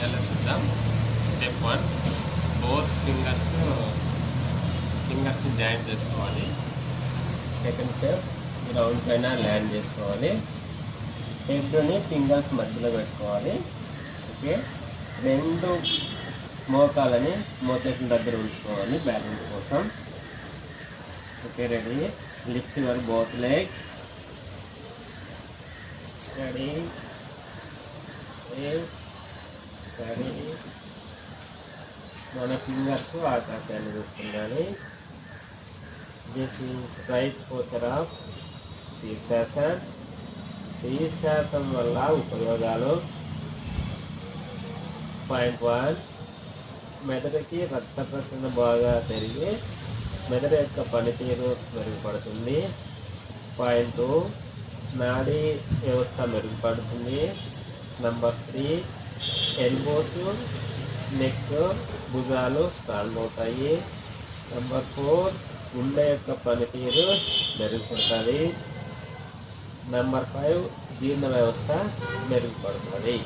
చేయాలో చూద్దాం. Step 1, both fingers join చేసుకోవాలి. సెకండ్ స్టెప్, గ్రౌండ్ పైన ల్యాండ్ చేసుకోవాలి. హెడ్ని ఫింగర్స్ మధ్యలో పెట్టుకోవాలి. ఓకే, రెండు మోకాలని మోచేతుల దగ్గర ఉంచుకోవాలి బ్యాలెన్స్ కోసం. Okay, ready. Lift your both legs. Steady. Steady. మన ఫింగర్స్ ఆకాశాన్ని చూస్తుండాలి. This is right posture of Shirshasan. శీర్షాసనం వల్ల ఉపయోగాలు. పాయింట్ 1, మెదడుకి రక్త ప్రసరణ బాగా పెరిగి మెదడు యొక్క పనితీరు మెరుగుపడుతుంది. పాయింట్ 2, నాడీ వ్యవస్థ మెరుగుపడుతుంది. నంబర్ 3, ఎల్బోస్, నెక్, భుజాలు స్ట్రాంగ్ అవుతాయి. నంబర్ 4, గుండె యొక్క పనితీరు మెరుగుపడుతుంది. నంబర్ 5, జీర్ణ వ్యవస్థ మెరుగుపడుతుంది.